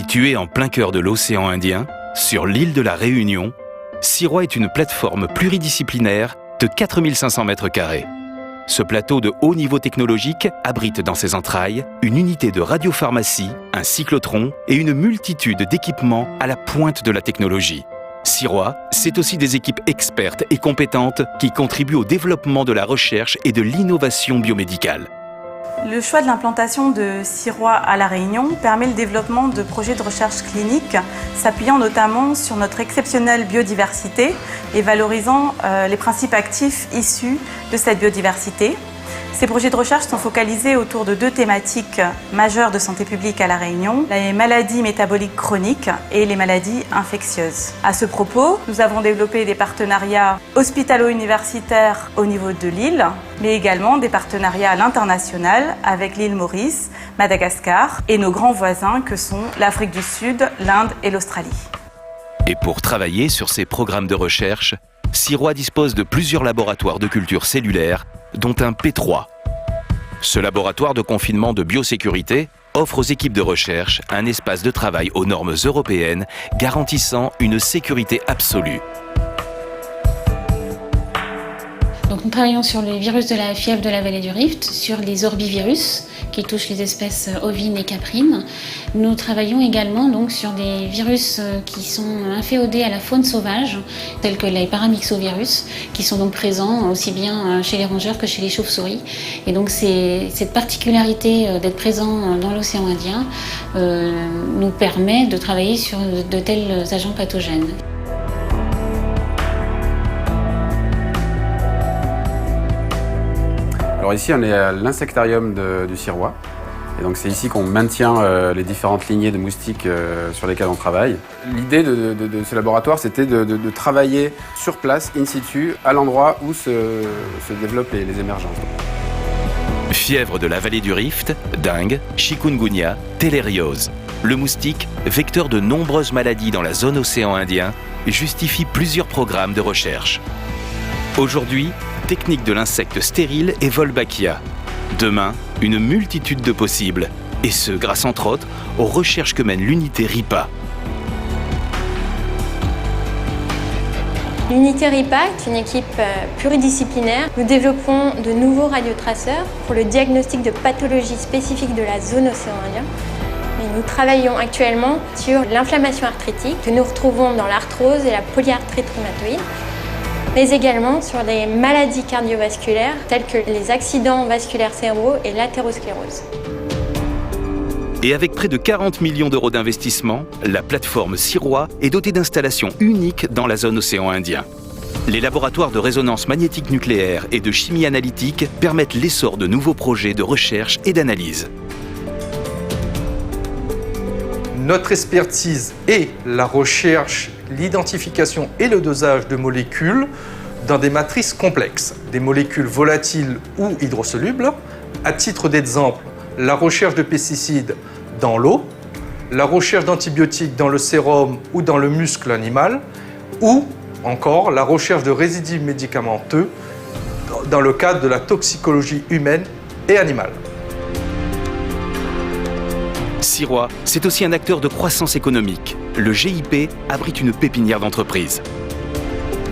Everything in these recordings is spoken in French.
Située en plein cœur de l'océan Indien, sur l'île de la Réunion, CIROI est une plateforme pluridisciplinaire de 4500 mètres carrés. Ce plateau de haut niveau technologique abrite dans ses entrailles une unité de radiopharmacie, un cyclotron et une multitude d'équipements à la pointe de la technologie. CIROI, c'est aussi des équipes expertes et compétentes qui contribuent au développement de la recherche et de l'innovation biomédicale. Le choix de l'implantation de CIROI à La Réunion permet le développement de projets de recherche clinique, s'appuyant notamment sur notre exceptionnelle biodiversité et valorisant les principes actifs issus de cette biodiversité. Ces projets de recherche sont focalisés autour de deux thématiques majeures de santé publique à La Réunion, les maladies métaboliques chroniques et les maladies infectieuses. À ce propos, nous avons développé des partenariats hospitalo-universitaires au niveau de l'île, mais également des partenariats à l'international avec l'île Maurice, Madagascar et nos grands voisins que sont l'Afrique du Sud, l'Inde et l'Australie. Et pour travailler sur ces programmes de recherche, CIROI dispose de plusieurs laboratoires de culture cellulaire, dont un P3. Ce laboratoire de confinement de biosécurité offre aux équipes de recherche un espace de travail aux normes européennes garantissant une sécurité absolue. Donc nous travaillons sur les virus de la fièvre de la vallée du Rift, sur les orbivirus qui touchent les espèces ovines et caprines. Nous travaillons également donc sur des virus qui sont inféodés à la faune sauvage, tels que les paramyxovirus, qui sont donc présents aussi bien chez les rongeurs que chez les chauves-souris. Et donc cette particularité d'être présent dans l'océan Indien nous permet de travailler sur de tels agents pathogènes. Alors ici, on est à l'insectarium du CIROI. Et donc c'est ici qu'on maintient les différentes lignées de moustiques sur lesquelles on travaille. L'idée de ce laboratoire, c'était de travailler sur place, in situ, à l'endroit où se développent les émergences. Fièvre de la vallée du Rift, dengue, chikungunya, télériose. Le moustique, vecteur de nombreuses maladies dans la zone océan Indien, justifie plusieurs programmes de recherche. Aujourd'hui, technique de l'insecte stérile et Wolbachia. Demain, une multitude de possibles, et ce grâce entre autres aux recherches que mène l'unité RIPA. L'unité RIPA est une équipe pluridisciplinaire. Nous développons de nouveaux radiotraceurs pour le diagnostic de pathologies spécifiques de la zone océan Indien. Et nous travaillons actuellement sur l'inflammation arthritique que nous retrouvons dans l'arthrose et la polyarthrite rhumatoïde, mais également sur les maladies cardiovasculaires telles que les accidents vasculaires cérébraux et l'athérosclérose. Et avec près de 40 millions d'euros d'investissement, la plateforme CIROI est dotée d'installations uniques dans la zone océan Indien. Les laboratoires de résonance magnétique nucléaire et de chimie analytique permettent l'essor de nouveaux projets de recherche et d'analyse. Notre expertise est la recherche, l'identification et le dosage de molécules dans des matrices complexes, des molécules volatiles ou hydrosolubles. À titre d'exemple, la recherche de pesticides dans l'eau, la recherche d'antibiotiques dans le sérum ou dans le muscle animal, ou encore la recherche de résidus médicamenteux dans le cadre de la toxicologie humaine et animale. CIROI, c'est aussi un acteur de croissance économique. Le GIP abrite une pépinière d'entreprise.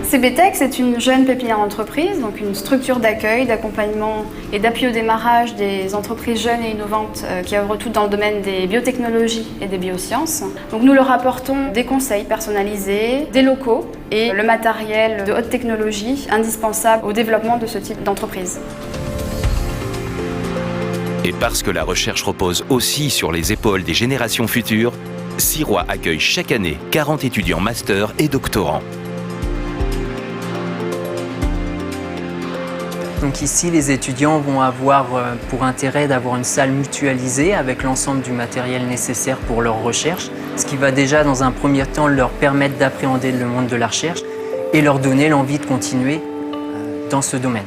CBTech, c'est une jeune pépinière d'entreprise, donc une structure d'accueil, d'accompagnement et d'appui au démarrage des entreprises jeunes et innovantes qui œuvrent toutes dans le domaine des biotechnologies et des biosciences. Donc nous leur apportons des conseils personnalisés, des locaux et le matériel de haute technologie indispensable au développement de ce type d'entreprise. Et parce que la recherche repose aussi sur les épaules des générations futures, CIROI accueille chaque année 40 étudiants master et doctorants. Donc ici, les étudiants vont avoir pour intérêt d'avoir une salle mutualisée avec l'ensemble du matériel nécessaire pour leur recherche, ce qui va déjà dans un premier temps leur permettre d'appréhender le monde de la recherche et leur donner l'envie de continuer dans ce domaine.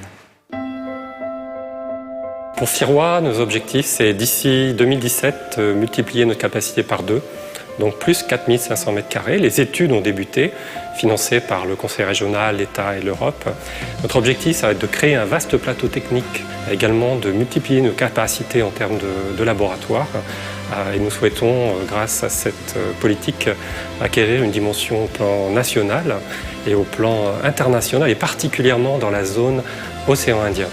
Pour CIROI, nos objectifs, c'est d'ici 2017, multiplier notre capacité par 2, donc plus 4500 m². Les études ont débuté, financées par le Conseil régional, l'État et l'Europe. Notre objectif, ça va être de créer un vaste plateau technique, également de multiplier nos capacités en termes de laboratoire, Et nous souhaitons, grâce à cette politique, acquérir une dimension au plan national et au plan international, et particulièrement dans la zone océan Indien.